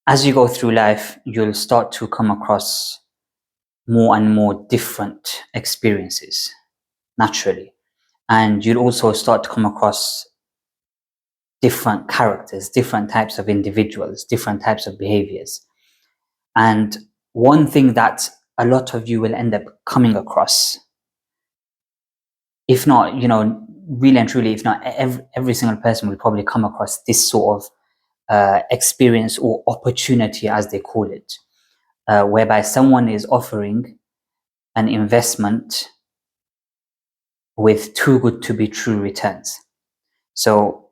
as you go through life, you'll start to come across more and more different experiences naturally. And you'll also start to come across different characters, different types of individuals, different types of behaviors. And one thing that a lot of you will end up coming across, if not, really and truly, if not every single person will probably come across this sort of experience or opportunity, as they call it, whereby someone is offering an investment with too good to be true returns. So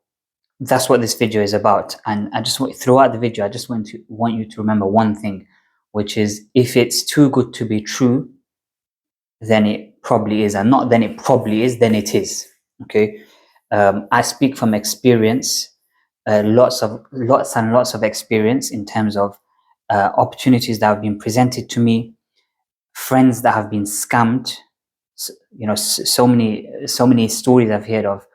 that's what this video is about. And I just want, throughout the video, I just want you to remember one thing, which is, if it's too good to be true, then it probably is, and not then it probably is, then it is. Okay. I speak from experience, lots and lots of experience in terms of opportunities that have been presented to me, friends that have been scammed. So many stories I've heard of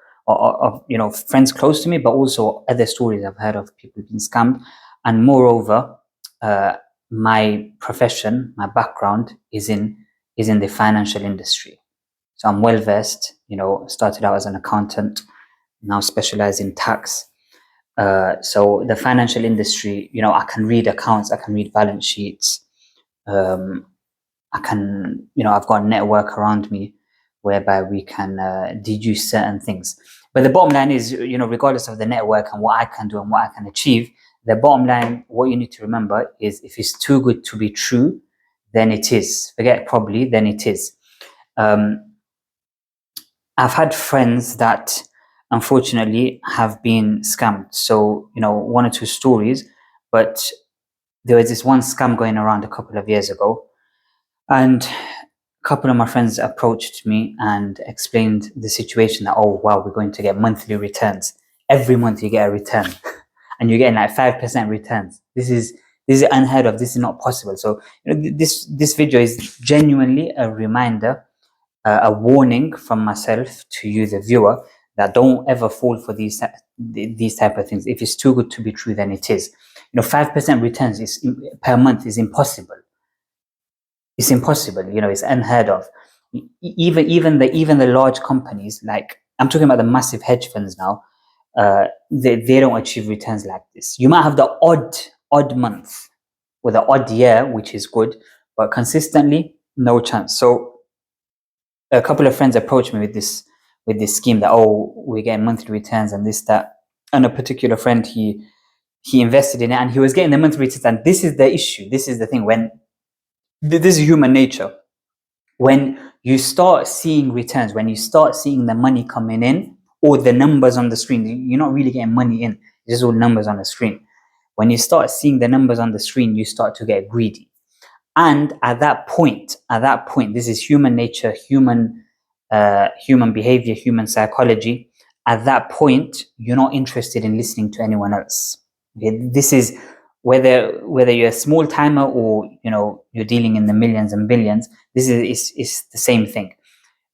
friends close to me, but also other stories I've heard of people being scammed. And moreover, my profession, my background is in the financial industry. So I'm well versed, started out as an accountant, now specialize in tax. So the financial industry, I can read accounts, I can read balance sheets. I can, I've got a network around me whereby we can deduce certain things. But the bottom line is, regardless of the network and what I can do and what I can achieve, the bottom line, what you need to remember is, if it's too good to be true, then it is. Forget probably, then it is. I've had friends that unfortunately have been scammed. So, one or two stories, but there was this one scam going around a couple of years ago. And a couple of my friends approached me and explained the situation, that, oh, wow, we're going to get monthly returns. Every month you get a return and you're getting like 5% returns. This is unheard of. This is not possible. So, this video is genuinely a reminder, a warning from myself to you, the viewer, that don't ever fall for these type of things. If it's too good to be true, then it is. 5% returns per month is impossible. It's impossible. It's unheard of. Even the large companies, like, I'm talking about the massive hedge funds now, they don't achieve returns like this. You might have the odd month or the odd year, which is good, but consistently, no chance. So a couple of friends approached me with this scheme that, oh, we're getting monthly returns and this, that. And a particular friend, he invested in it and he was getting the monthly returns. And this is the issue. This is the thing. When this is human nature. When you start seeing returns, when you start seeing the money coming in, or the numbers on the screen, you're not really getting money in, it's just all numbers on the screen. When you start seeing the numbers on the screen, you start to get greedy. And at that point, this is human nature, human behavior, human psychology. At that point, you're not interested in listening to anyone else. Okay? This is whether you're a small timer or you're dealing in the millions and billions. This is the same thing.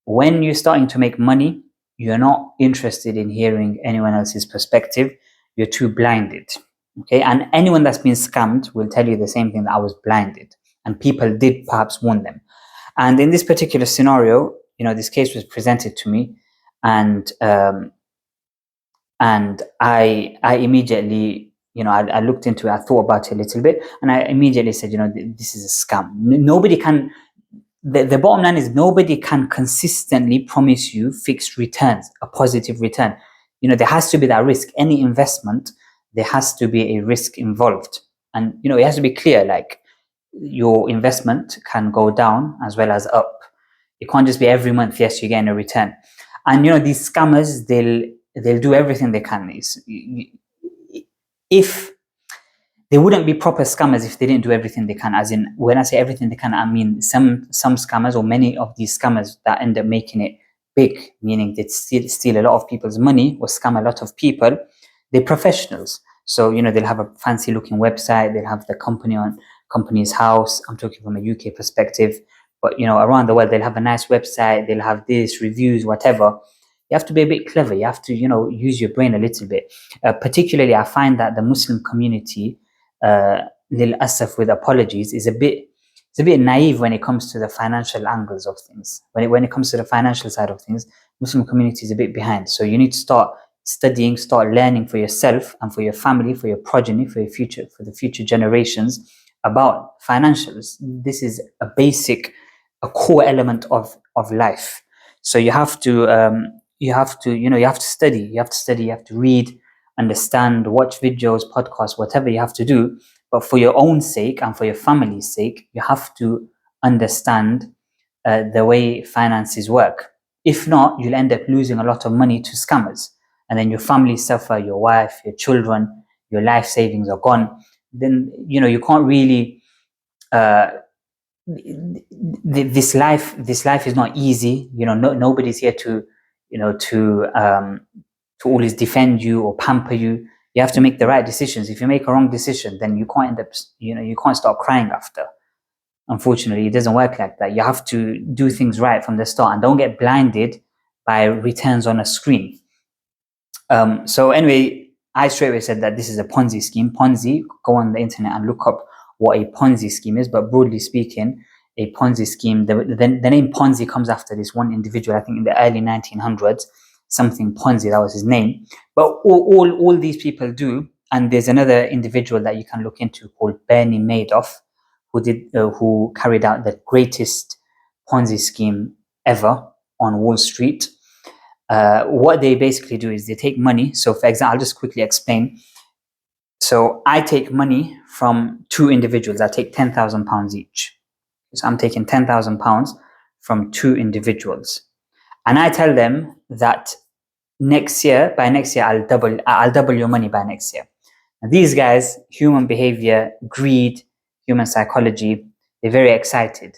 When you're starting to make money, you're not interested in hearing anyone else's perspective. You're too blinded. Okay, and anyone that's been scammed will tell you the same thing, that I was blinded, and people did perhaps warn them. And in this particular scenario, this case was presented to me, and I immediately, I looked into it, I thought about it a little bit, and I immediately said, this is a scam. Nobody can, the bottom line is, nobody can consistently promise you fixed returns, a positive return. There has to be that risk. Any investment, there has to be a risk involved. And, it has to be clear, like, your investment can go down as well as up. It can't just be every month, yes, you're getting a return. And, these scammers, they'll do everything they can. If they wouldn't be proper scammers if they didn't do everything they can. As in, when I say everything they can, I mean some scammers, or many of these scammers that end up making it big, meaning they steal a lot of people's money or scam a lot of people, they're professionals. So, they'll have a fancy looking website, they'll have the company's house. I'm talking from a UK perspective, but around the world, they'll have a nice website, they'll have this, reviews, whatever. You have to be a bit clever. You have to, use your brain a little bit. Particularly, I find that the Muslim community, lil asaf, with apologies, is a bit naive when it comes to the financial angles of things. When it comes to the financial side of things, Muslim community is a bit behind. So you need to start studying, start learning for yourself and for your family, for your progeny, for the future generations about financials. This is a core element of life. So you have to study. You have to read, understand, watch videos, podcasts, whatever you have to do. But for your own sake and for your family's sake, you have to understand the way finances work. If not, you'll end up losing a lot of money to scammers, and then your family suffer, your wife, your children, your life savings are gone. Then you can't really. This life is not easy. Nobody's here to always defend you or pamper you. You have to make the right decisions. If you make a wrong decision, then you can't end up, you can't start crying after. Unfortunately, it doesn't work like that. You have to do things right from the start, and don't get blinded by returns on a screen. So anyway, I straight away said that this is a Ponzi scheme. Ponzi, go on the internet and look up what a Ponzi scheme is. But broadly speaking, a Ponzi scheme, the name Ponzi comes after this one individual, I think in the early 1900s, something Ponzi, that was his name. But all these people do, and there's another individual that you can look into called Bernie Madoff, who carried out the greatest Ponzi scheme ever on Wall Street. What they basically do is they take money. So for example, I'll just quickly explain. So I take money from two individuals. I take £10,000 each. So I'm taking £10,000 from two individuals. And I tell them that by next year, I'll double your money by next year. And these guys, human behavior, greed, human psychology, they're very excited.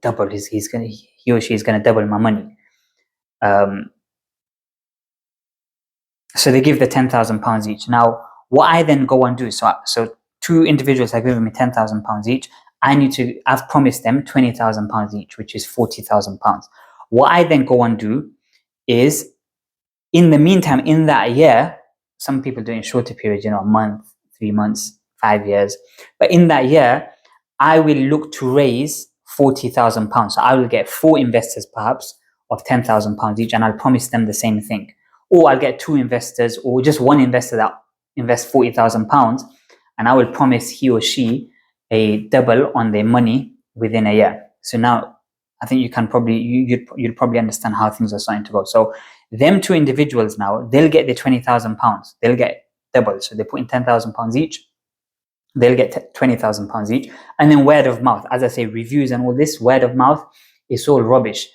Double he or she is gonna double my money. So they give the £10,000 each. Now, what I then go and do, so two individuals are giving me £10,000 each. I've promised them £20,000 each, which is £40,000. What I then go and do is, in the meantime, in that year, some people do it in shorter periods, a month, 3 months, 5 years. But in that year, I will look to raise £40,000. So I will get 4 investors, perhaps, of £10,000 each, and I'll promise them the same thing. Or I'll get 2 investors, or just one investor that invests £40,000, and I will promise he or she a double on their money within a year. So now, I think you'd probably understand how things are starting to go. So them 2 individuals now, they'll get their £20,000. They'll get double. So they put in £10,000 each. They'll get £20,000 each. And then word of mouth, as I say, reviews and all this, word of mouth is all rubbish.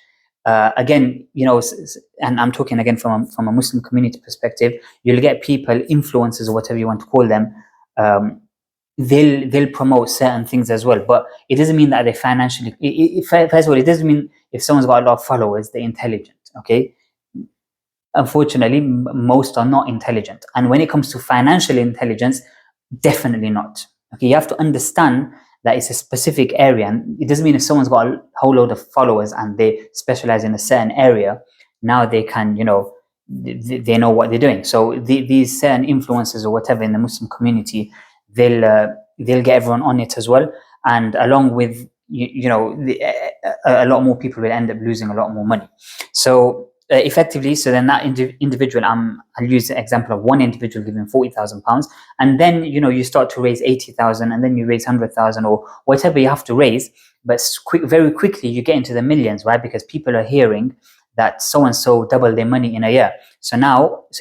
Again, and I'm talking again from a Muslim community perspective, you'll get people, influencers or whatever you want to call them, they'll promote certain things as well, but it doesn't mean that they financially. First of all, it doesn't mean if someone's got a lot of followers, they're intelligent. Okay, unfortunately, most are not intelligent, and when it comes to financial intelligence, definitely not. Okay, you have to understand that it's a specific area, and it doesn't mean if someone's got a whole load of followers and they specialize in a certain area, now they can, they know what they're doing. So these certain influencers or whatever in the Muslim community, they'll get everyone on it as well, and along with a lot more people will end up losing a lot more money. So effectively, so then that individual, I'll use the example of one individual giving £40,000, and then you start to raise 80,000, and then you raise 100,000 or whatever you have to raise. But very quickly you get into the millions, right? Because people are hearing that so and so doubled their money in a year. So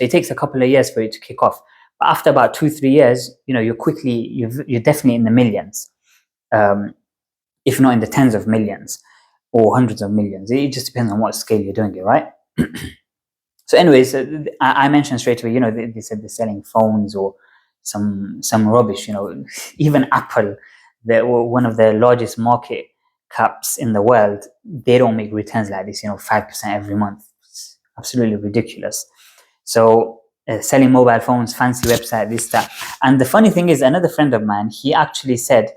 it takes a couple of years for it to kick off. But after about 2-3 years, you're definitely in the millions, if not in the tens of millions or hundreds of millions. It just depends on what scale you're doing it, right? So anyways, I mentioned straight away, they said they're selling phones or some rubbish, even Apple, one of the largest market caps in the world, they don't make returns like this, 5% every month. It's absolutely ridiculous. So selling mobile phones, fancy website, this, that. And the funny thing is, another friend of mine, he actually said,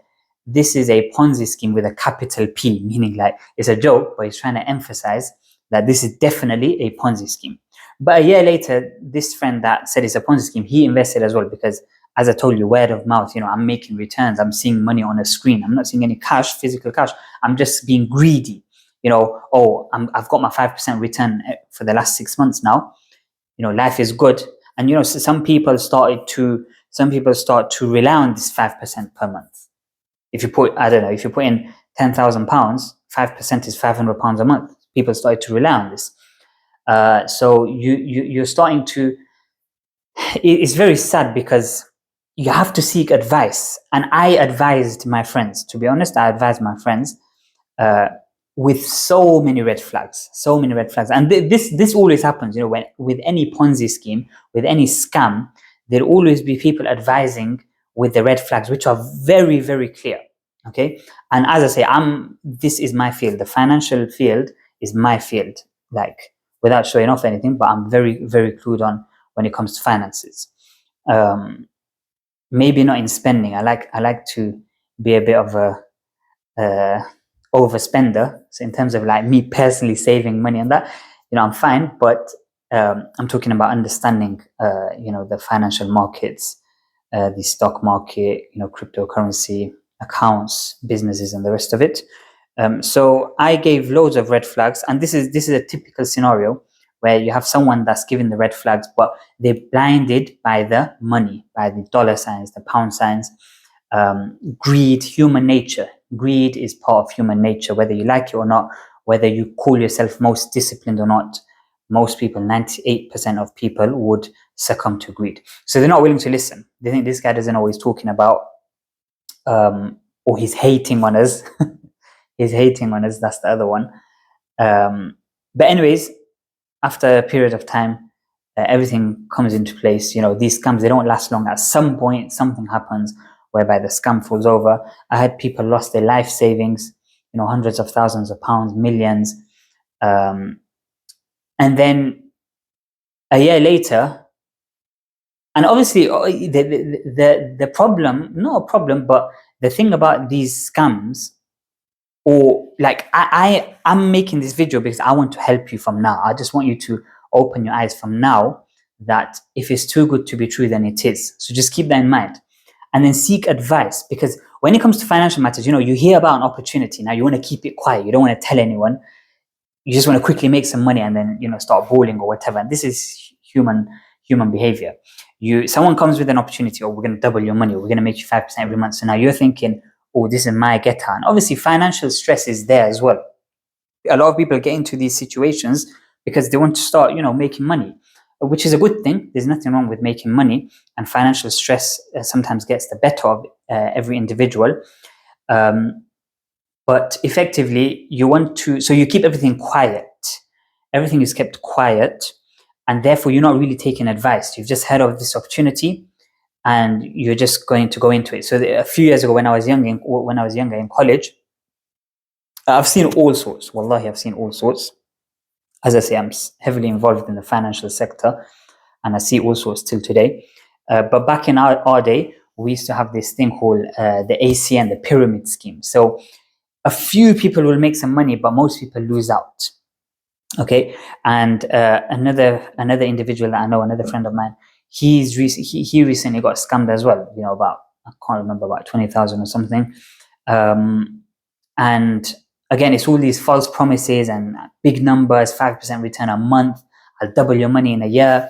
this is a Ponzi scheme with a capital P, meaning like it's a joke, but he's trying to emphasize that this is definitely a Ponzi scheme. But a year later, this friend that said it's a Ponzi scheme, he invested as well, because as I told you, word of mouth. I'm making returns. I'm seeing money on a screen. I'm not seeing any cash, physical cash. I'm just being greedy. I've got my 5% return for the last 6 months now. Life is good. And so some people start to rely on this 5% per month. If you put in £10,000, 5% is £500 a month. People started to rely on this. So you're starting to. It's very sad because you have to seek advice. And I advised my friends. To be honest, I advised my friends with so many red flags. And this always happens. When with any Ponzi scheme, with any scam, there'll always be people advising with the red flags, which are very, very clear. Okay. And as I say, this is my field. The financial field is my field, like without showing off anything, but I'm very, very clued on when it comes to finances. Maybe not in spending. I like to be a bit of a overspender. So in terms of like me personally saving money and that, I'm fine, but I'm talking about understanding, the financial markets, the stock market, cryptocurrency, accounts, businesses, and the rest of it. So I gave loads of red flags, and this is a typical scenario where you have someone that's given the red flags, but they're blinded by the money, by the dollar signs, the pound signs, greed, human nature. Greed is part of human nature, whether you like it or not, whether you call yourself most disciplined or not. Most people, 98% of people would succumb to greed. So they're not willing to listen. They think this guy doesn't know what he's talking about, or he's hating on us. He's hating on us, that's the other one. But anyways, after a period of time, everything comes into place. These scams, they don't last long. At some point, something happens whereby the scam falls over. I had people lost their life savings, hundreds of thousands of pounds, millions. And then a year later, and obviously the problem, not a problem, but the thing about these scams, or like I'm making this video because I want to help you from now. I just want you to open your eyes from now that if it's too good to be true, then it is. So just keep that in mind. And then seek advice, because when it comes to financial matters, you hear about an opportunity. Now you want to keep it quiet. You don't want to tell anyone. You just want to quickly make some money and then, start bawling or whatever. And this is human behavior. Someone comes with an opportunity, we're going to double your money, or we're going to make you 5% every month. So now you're thinking, this is my get out. And obviously financial stress is there as well. A lot of people get into these situations because they want to start, making money, which is a good thing. There's nothing wrong with making money, and financial stress sometimes gets the better of every individual. But effectively, so you keep everything quiet. Everything is kept quiet, and therefore you're not really taking advice. You've just heard of this opportunity, and you're just going to go into it. So a few years ago, when I was younger in college, I've seen all sorts. Wallahi, I've seen all sorts. As I say, I'm heavily involved in the financial sector, and I see all sorts till today. But back in our day, we used to have this thing called the ACN, the pyramid scheme. So a few people will make some money, but most people lose out. Okay, and another individual that I know, another friend of mine, he recently got scammed as well. About, I can't remember, about 20,000 or something. And again, it's all these false promises and big numbers, 5% return a month. I'll double your money in a year.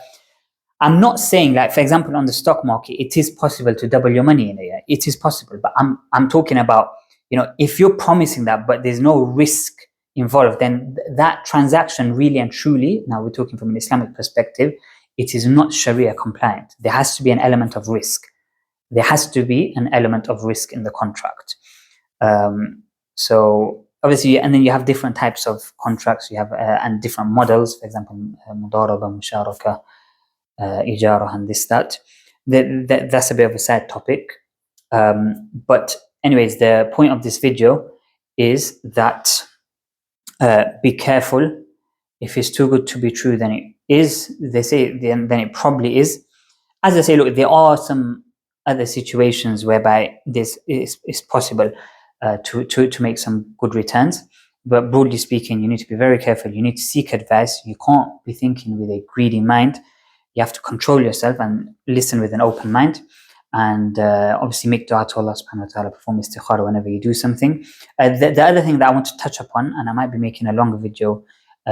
I'm not saying, like, for example, on the stock market, it is possible to double your money in a year. It is possible, but I'm talking about, if you're promising that, but there's no risk involved, then that transaction really and truly, now we're talking from an Islamic perspective, it is not Sharia compliant. There has to be an element of risk. There has to be an element of risk in the contract. So obviously, and then you have different types of contracts. You have and different models. For example, mudaraba, musharaka, ijara, and this that. That's a bit of a side topic. But anyways, the point of this video is that be careful. If it's too good to be true, then it is. They say then it probably is. As I say, look, there are some other situations whereby this is possible to make some good returns. But broadly speaking, you need to be very careful. You need to seek advice. You can't be thinking with a greedy mind. You have to control yourself and listen with an open mind. and obviously make dua to Allah subhanahu wa ta'ala, perform istikhara whenever you do something. The other thing that I want to touch upon, and I might be making a longer video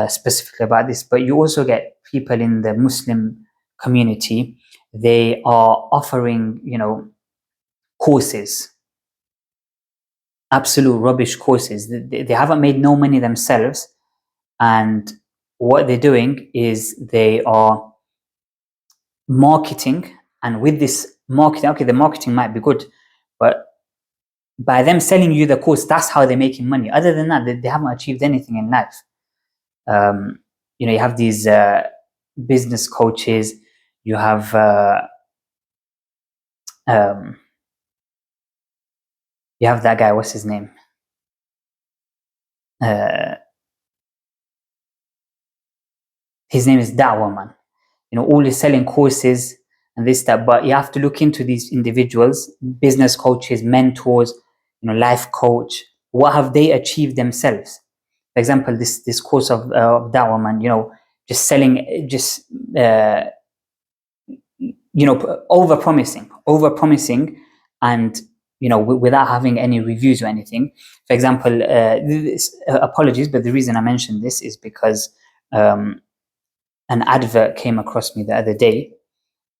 specifically about this, but you also get people in the Muslim community, they are offering, courses, absolute rubbish courses. They haven't made no money themselves, and what they're doing is they are marketing, and with this marketing, okay, the marketing might be good, but by them selling you the course, that's how they're making money. Other than that, they haven't achieved anything in life. You have these business coaches, you have that guy, what's his name? His name is Da'wah Man. All is selling courses and this, that, but you have to look into these individuals, business coaches, mentors, life coach. What have they achieved themselves? For example, this course of Da'wah Man, just selling, over promising, and without having any reviews or anything. For example, apologies, but the reason I mentioned this is because an advert came across me the other day,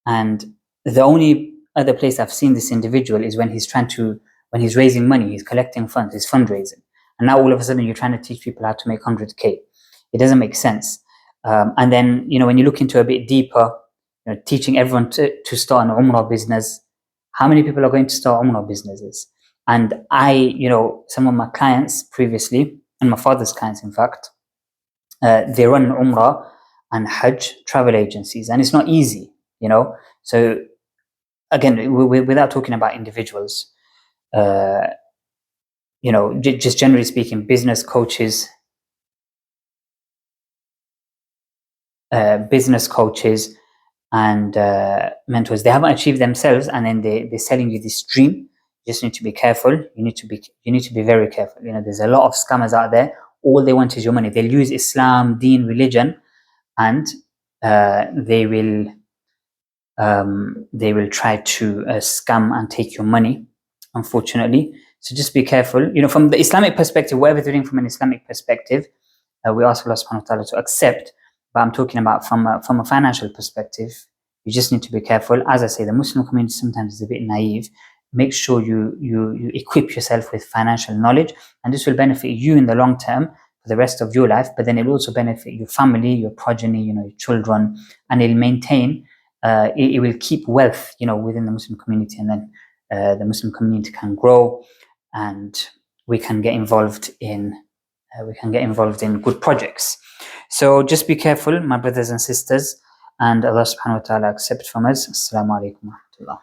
and the only other place I've seen this individual is when he's raising money, he's collecting funds, he's fundraising, and now all of a sudden you're trying to teach people how to make 100k. It doesn't make sense. And then when you look into a bit deeper, teaching everyone to start an Umrah business. How many people are going to start Umrah businesses? And some of my clients previously, and my father's clients in fact, they run Umrah and Hajj travel agencies, and it's not easy, So again, without talking about individuals, just generally speaking, business coaches, and mentors, they haven't achieved themselves, and then they're selling you this dream. You just need to be careful. You need to be very careful. There's a lot of scammers out there. All they want is your money. They'll use Islam, deen, religion, and they will try to scam and take your money, unfortunately. So just be careful. From the Islamic perspective, whatever they're doing from an Islamic perspective, we ask Allah subhanahu wa ta'ala to accept. But I'm talking about from a financial perspective, you just need to be careful. As I say, the Muslim community sometimes is a bit naive. Make sure you equip yourself with financial knowledge, and this will benefit you in the long term for the rest of your life, but then it will also benefit your family, your progeny, your children, and it'll maintain, it will keep wealth, within the Muslim community, and then the Muslim community can grow, and we can get involved in good projects. So just be careful, my brothers and sisters, and Allah subhanahu wa ta'ala accept from us. Assalamu alaikum wa rahmatullah.